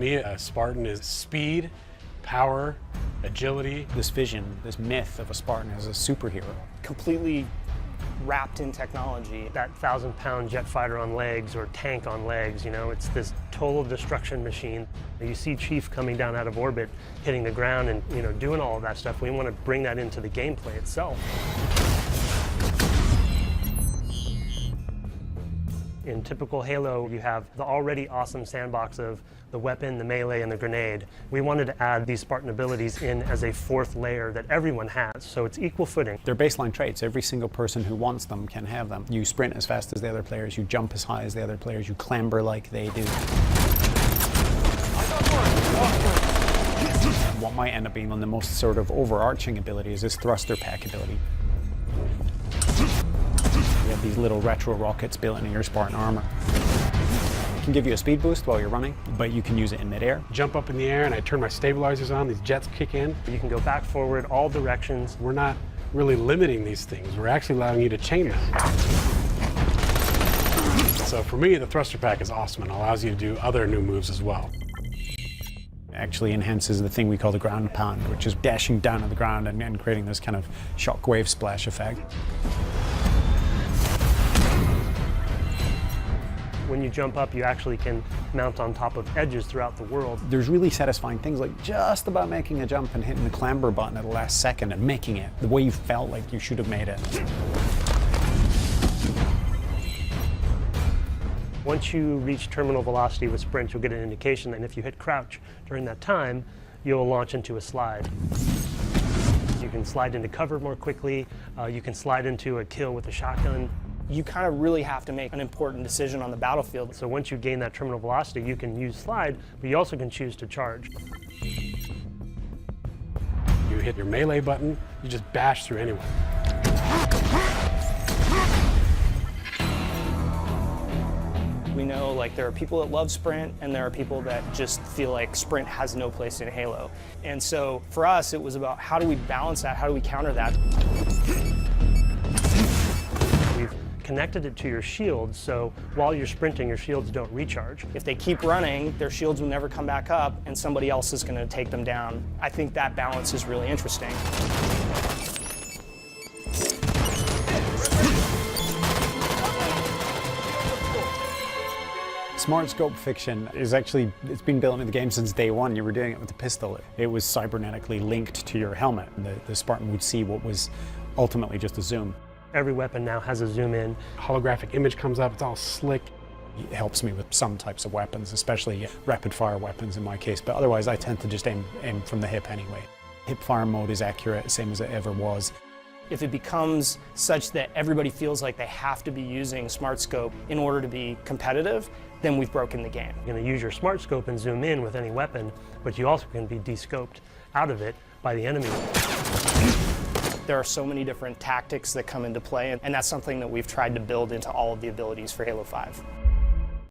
me, a Spartan is speed, power, agility. This vision, this myth of a Spartan as a superhero. Completely wrapped in technology. That 1,000-pound jet fighter on legs or tank on legs, you know, it's this total destruction machine. You see Chief coming down out of orbit, hitting the ground and, you know, doing all of that stuff. We want to bring that into the gameplay itself. In typical Halo, you have the already awesome sandbox of the weapon, the melee, and the grenade. We wanted to add these Spartan abilities in as a fourth layer that everyone has, so it's equal footing. They're baseline traits. Every single person who wants them can have them. You sprint as fast as the other players, you jump as high as the other players, you clamber like they do. What might end up being one of the most sort of overarching abilities is thruster pack ability. You have these little retro rockets built into your Spartan armor. It can give you a speed boost while you're running, but you can use it in midair. Jump up in the air and I turn my stabilizers on, these jets kick in. You can go back, forward, all directions. We're not really limiting these things. We're actually allowing you to chain them. So for me, the thruster pack is awesome and allows you to do other new moves as well. Actually enhances the thing we call the ground pound, which is dashing down to the ground and creating this kind of shockwave splash effect. When you jump up, you actually can mount on top of edges throughout the world. There's really satisfying things like just about making a jump and hitting the clamber button at the last second and making it the way you felt like you should have made it. Once you reach terminal velocity with sprint, you'll get an indication that if you hit crouch during that time, you'll launch into a slide. You can slide into cover more quickly. You can slide into a kill with a shotgun. You kind of really have to make an important decision on the battlefield. So once you gain that terminal velocity, you can use slide, but you also can choose to charge. You hit your melee button, you just bash through anyone. We know like there are people that love sprint and there are people that just feel like sprint has no place in Halo. And so for us, it was about how do we balance that? How do we counter that? We've connected it to your shields, so while you're sprinting, your shields don't recharge. If they keep running, their shields will never come back up and somebody else is going to take them down. I think that balance is really interesting. Smart scope fiction is actually, it's been built into the game since day one. You were doing it with the pistol. It was cybernetically linked to your helmet. The Spartan would see what was ultimately just a zoom. Every weapon now has a zoom in. Holographic image comes up, it's all slick. It helps me with some types of weapons, especially rapid fire weapons in my case, but otherwise I tend to just aim from the hip anyway. Hip fire mode is accurate, same as it ever was. If it becomes such that everybody feels like they have to be using Smart Scope in order to be competitive, then we've broken the game. You're going to use your Smart Scope and zoom in with any weapon, but you also can be de-scoped out of it by the enemy. There are so many different tactics that come into play, and that's something that we've tried to build into all of the abilities for Halo 5.